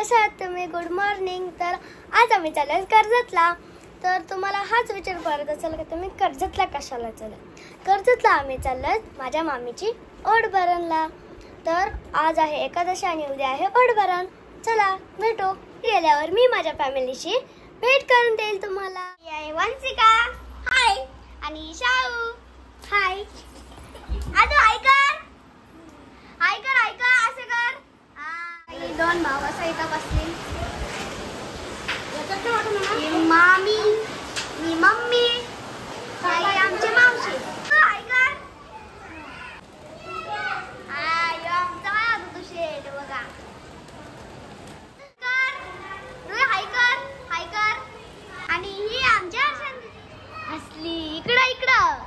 कशा आहात तुम्ही? Good morning. तर आज आम्ही चाललो कर्जतला. तर तुम्हाला हाच विचार पडत असेल की तुम्ही कर्जतला कशाला चालला? कर्जतला आम्ही चाललो माझ्या मामीची ओढ भरणला. तर आज आहे एकादशी आणि उद्या आहे ओढ भरण. चला भेटू. गेल्यावर मी माझ्या फॅमिलीशी भेट करून देईल तुम्हाला. ही आहे वंशिका, हाय. आणि शाहू, हाय. आता हाय कर, हाय कर, हाय कर, असं कर. ही दोन भाऊ असं इथं बसले. ही मामी, ही मम्मी, ही आमची मावशी. हाय कर. हाय आमचा दुसरा शेट बघा. हाय कर, हाय कर. आणि ही आमच्या हसली. इकडं इकडं.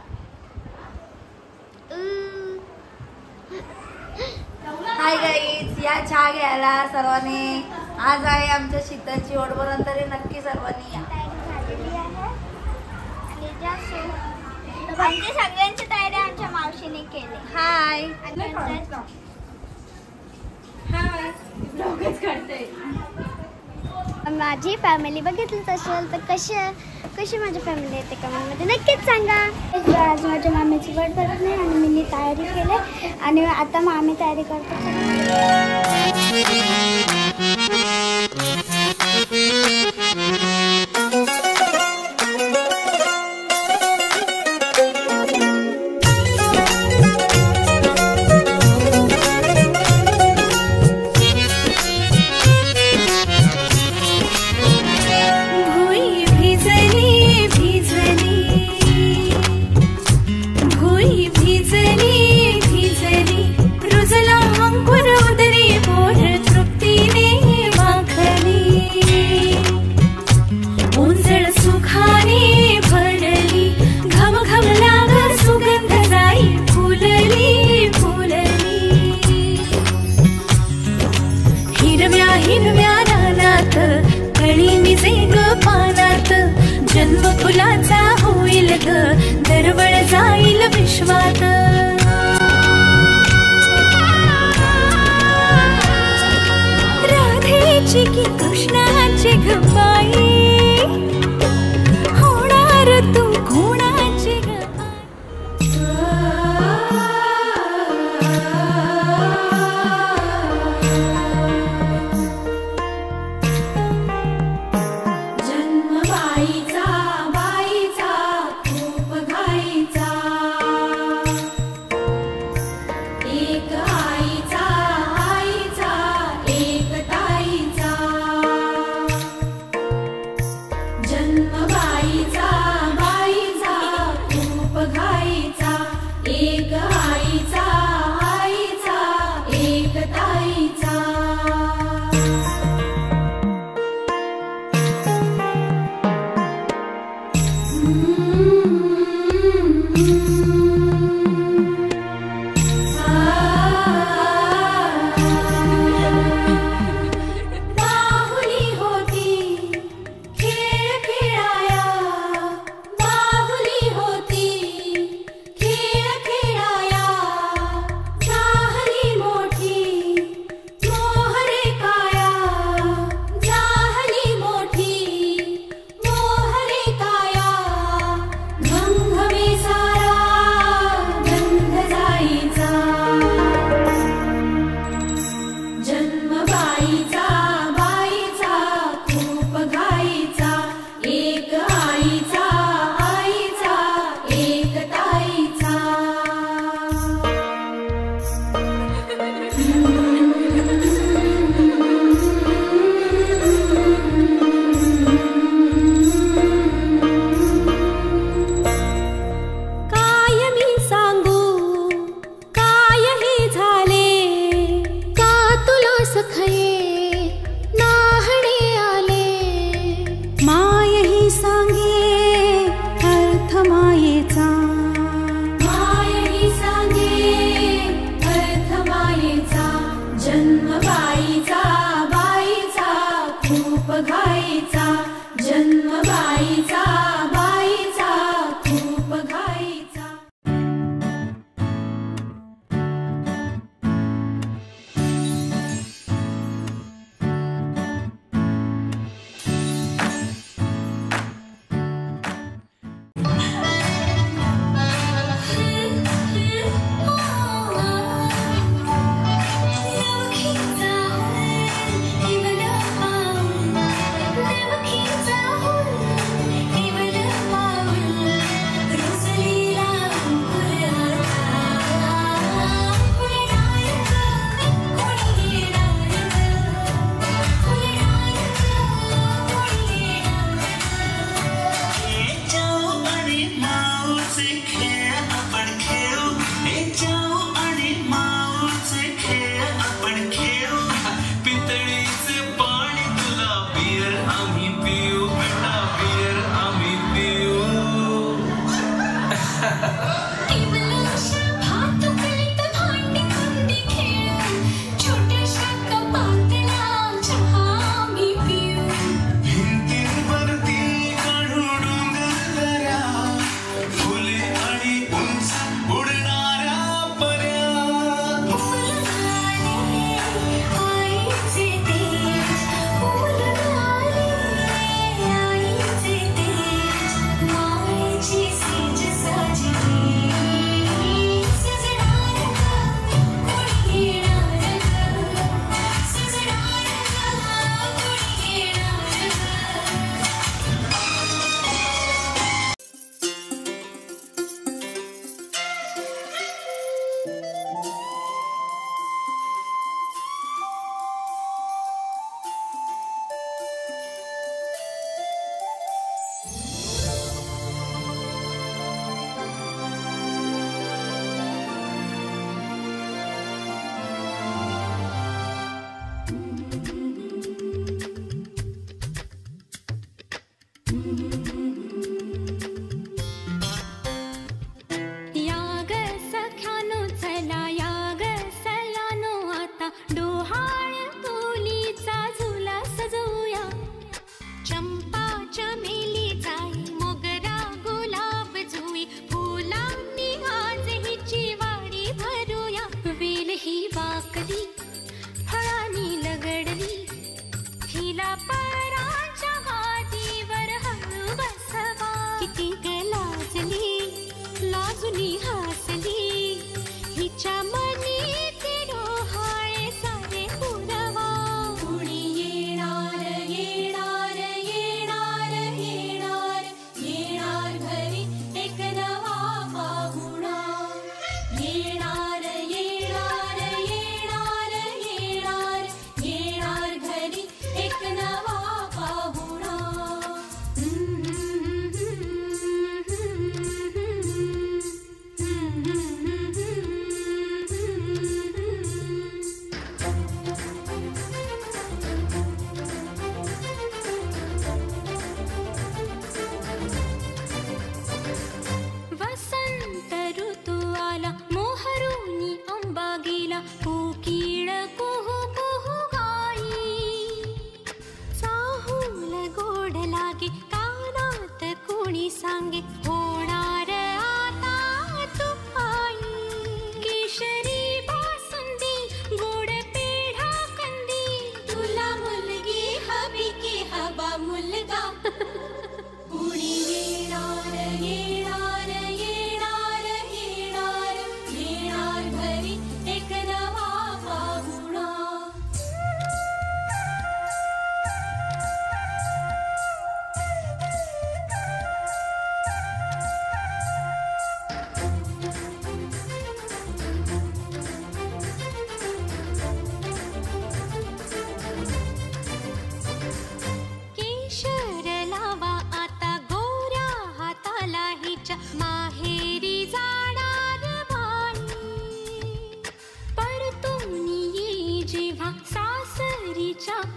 हाय गाईज, या चहा घ्यायला सर्वांनी. आज आहे आमच्या शीतलची ओढ भरण, तरी नक्की सर्वांनी या. आमच्या सगळ्यांची तयारी आमच्या मावशीने केली. हाय हाय. माझी फॅमिली बघितलीच असेल तर कशी माझी फॅमिली येते कमेंटमध्ये नक्कीच सांगा. आज माझ्या मामीची ओढ भरत नाही आणि मी तयारी केली आणि आता मामी तयारी करतो. जन्म फुलाचा होईल ग, दरवळ जाईल विश्वात. राधेची की कृष्णाची गप्पाई, होणार तू कोणाची ग.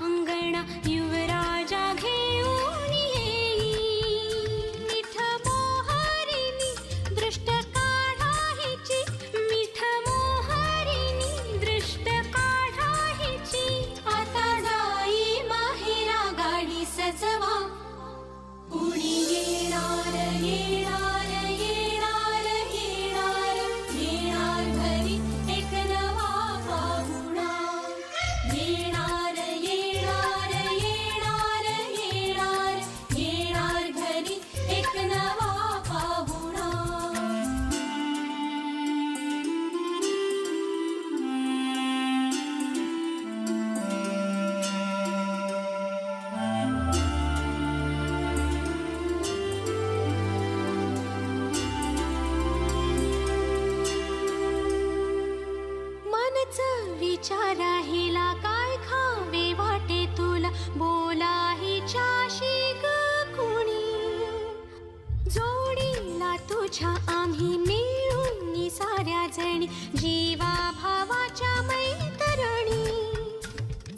अंगणा युवराजा घेऊन येई मिठ मोहरिणी दृष्ट काढायची मिठ मोहरिणी दृष्ट काढायची आता जाई माहेरा गाडी सजवा कुणी येणार येणार येणार येणार येणार घरी एक नवा पाहुणा येणार येणार येणार येणार येणार घरी एक नवा पाहुणा मनच विचारा हिला काय खावे वाटे तुला बोला हिच्याशी ग कुणी जोडीला तुझ्या आम्ही मिळून साऱ्या जणी जीवा भावाच्या मैत्रिणी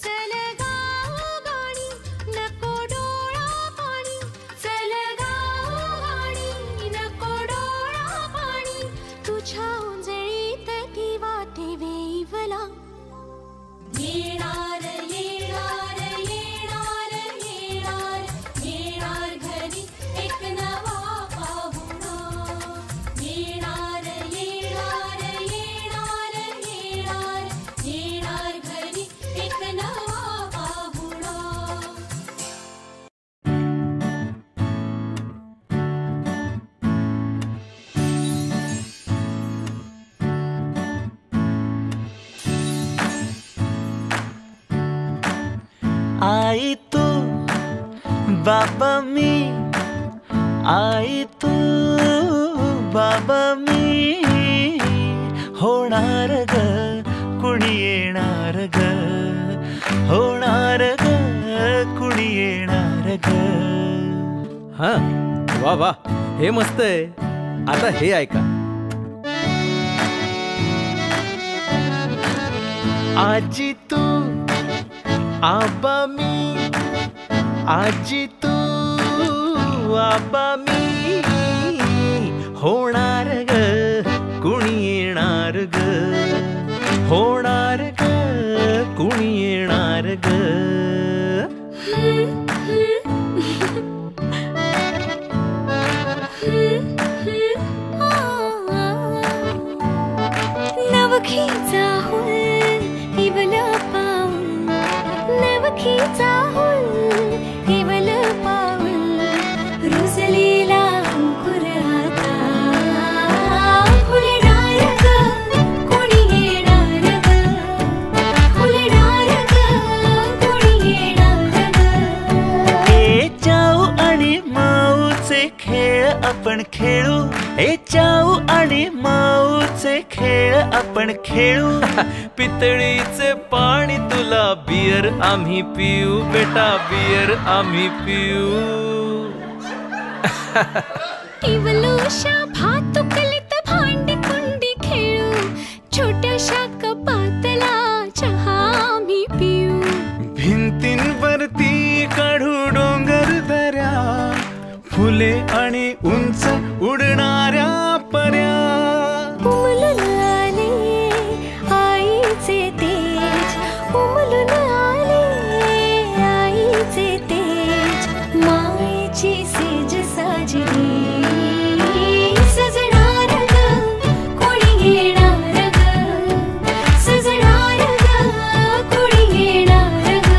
चल गाऊ गाणी नको डोळा पाणी चल गाऊ गाणी नको डोळा पाणी तुझ्या उंजळीत ती वाटे वेईवला येणार येणार येणार येणार येणार घरी एक नवा पाहुणा येणार येणार येणार येणार येणार घरी एक नवा पाहुणा आई तू बाबा मी आई तू बाबा मी होणार ग कुणी येणार ग होणार ग कुणी येणार ग. हा वा वा हे मस्त आहे. आता हे ऐका. आजी तू आबा मी आजी तू आबा मी होणार ग कुणी येणार ग होणार ग कुणी येणार ग. नवखीचा हुल इवल पाऊल नवखीचा हुल इवल पाऊल रुजलेला अंकुर आता फुलणार ग कोणी येणार ग फुलणार ग कोणी येणार ग. ए चाऊ आणि माऊचे खेळ आपण खेळू ए चाऊ आणि माऊचे खेळ आपण खेळू. पितळीचे पाणी तुला बियर आम्ही पिऊ बेटा बियर आम्ही पिऊ. इवलूशा भातुकलीत भांडी कुंडी खेळू छोट्याशा कपातला चहा आम्ही पिऊ. भिंतींवरती काढू डोंगर दऱ्या फुले आणि उंच उडणाऱ्या पर्या. उमलून आले आईचे तेज उमलून आले आईचे तेज मायेची सेज साजली सजणार ग कोणी येणार ग सजणार ग कोणी येणार ग.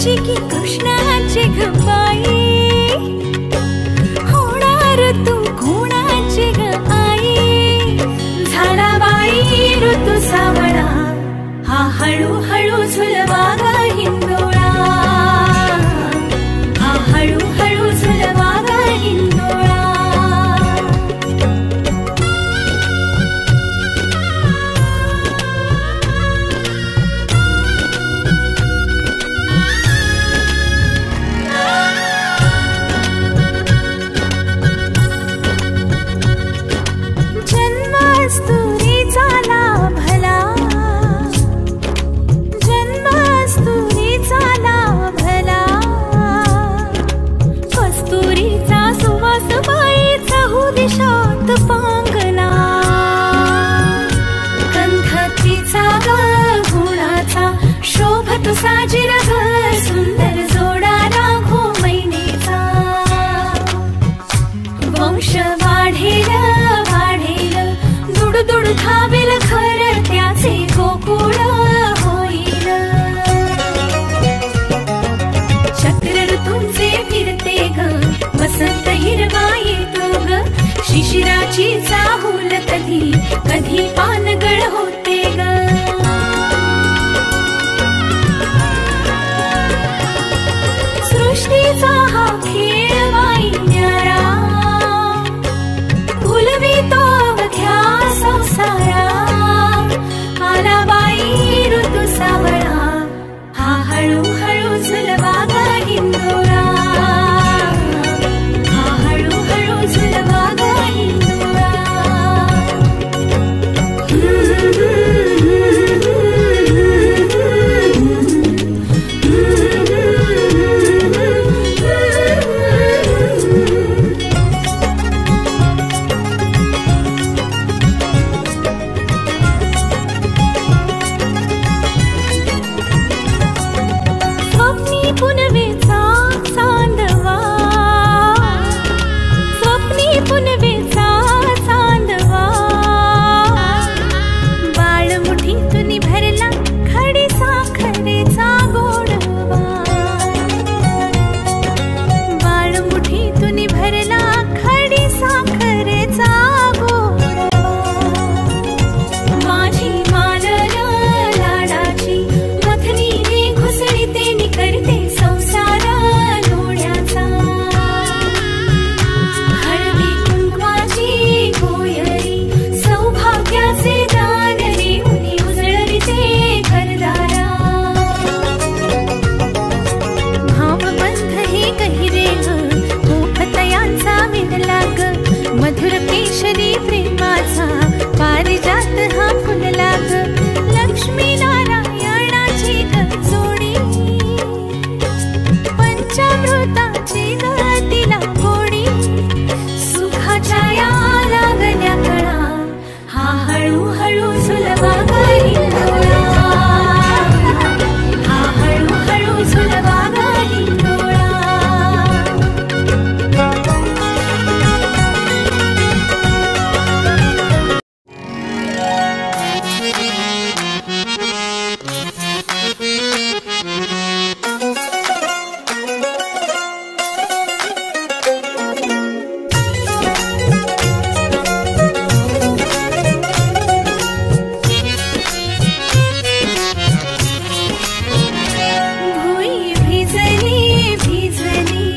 तुझी की कृष्णाची ग बाई, होणार तू कोणाची ग आई. झाला बाई ऋतू सावळा, हा हळूहळू झुलवा ग हिंदोळा, हा हळूहळू झुलवा ग हिंदोळा. पांगला गंधतीचा ग गुणाचा शोभत साजिर ग सुंदर जोडा राघो मैनेचा. वंश वाढेल वाढेल दुडदुड धावेल घर त्याचे गोकुळ होईल. चक्र ऋतूंचे फिरते ग वसंत हिरवा येतो ग, शिशिराची चाहूल कधी कधी पानगळ होते ग. सृष्टीचा हा खेळ बाई न्यारा, भुलवितो अवघ्या संसारा. आला बाई ऋतू सावळा, हा हळूहळू झुलवा ग हिंदोळा, हा हळूहळू झुलवा ग हिंदोळा. स्वप्नी पुनवेचा चांदवा, स्वप्नी पुनवेचा चांदवा. बाळ मुठीतून भरला खडी साखरेचा गोडवा, बाळ मुठीतून भरला खडी साखरेचा गोडवा. माझी मालर लाडाची मथनीने घुसळीते नि करते संसार लोण्याचा. हळदी कुंकवाची गोयरी सौभाग्याचे दान रे उनी उजळविते घरदारा. भावबंध हे गहिरे ग गोपतयांचा विणला ग, मधुर केशरी प्रेमाचा पारिजात हा फुलला ग. लक्ष्मी नारायणाची ग जोडी, पंचामृताची ग तिला गोडी. सुखाच्या या लागल्या कळा, हा हळूहळू झुलवा ग हिंदोळा, हा हळूहळू झुलवा ग हिंदोळा. भुई भिजली भिजली,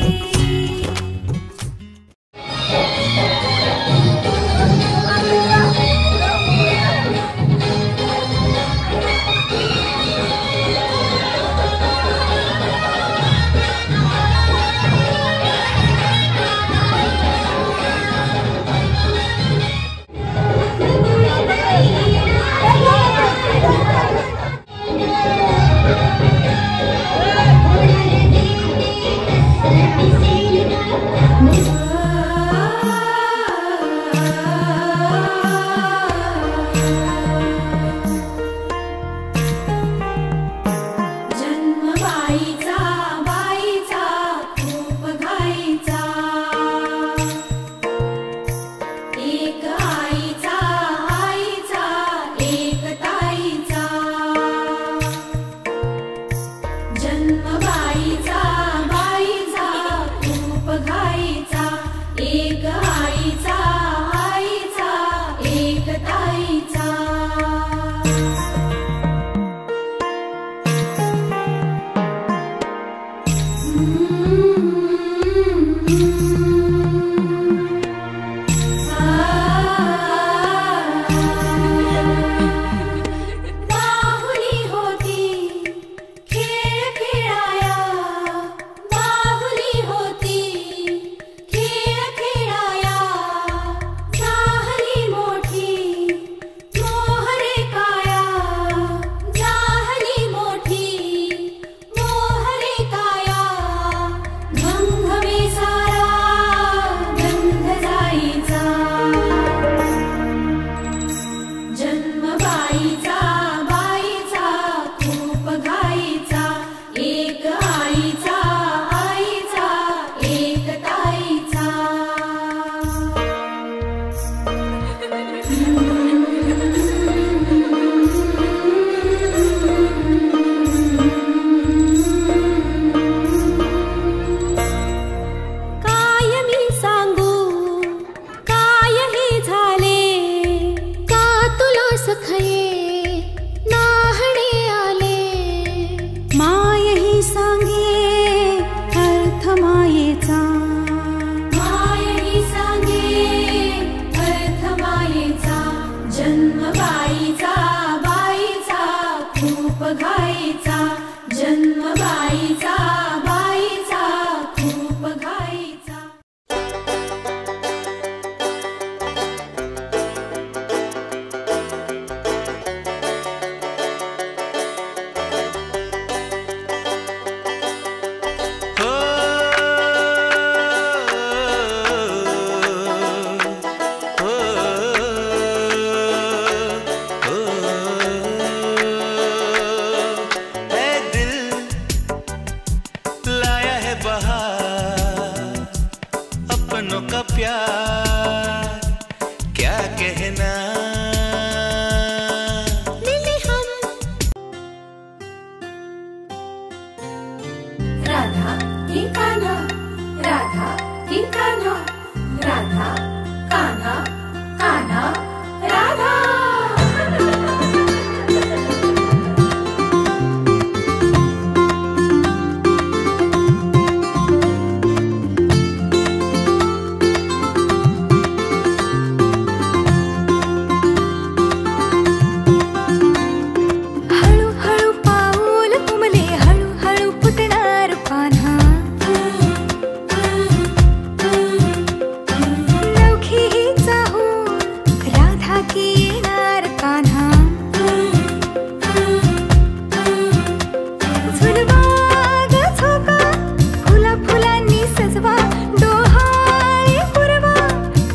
जन्म बाई रहना। राधा की कान्हा, राधा की कान्हा, राधा कान्हा, कान्हा राधा। हळूहळू पाऊल तुमले हळूहळू फुटणार पान्हा, नवखी ही चाहूल राधा की येणार कान्हा। झुलवा ग झोका फुला फुलांनी सजवा, डोहाळे पुरवा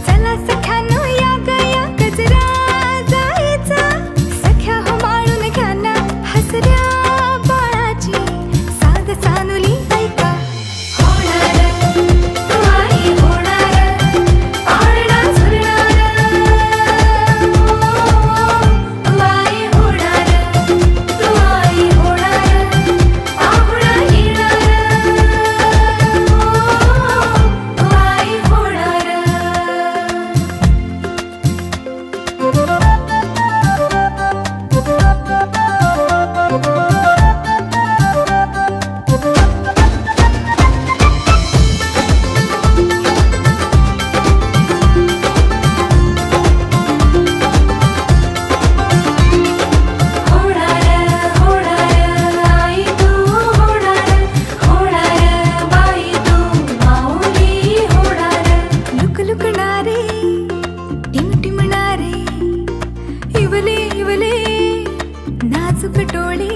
चला सख्यानो या गया गजरा जायचा। सख्या हो माळून घ्या ना हसऱ्या बाळाची साध सानुली ऐका। होणार तू आई होणार, पाळणा झुलणार, तू आई होणार, तू आई होणार, पाहुणा येणार, तू आई होणार। होणार होणार आई तू होणार, होणार बाई तू माऊली होणार। लुकलुकणारे टिमटिमणारे इवले इवले नाजूक डोळे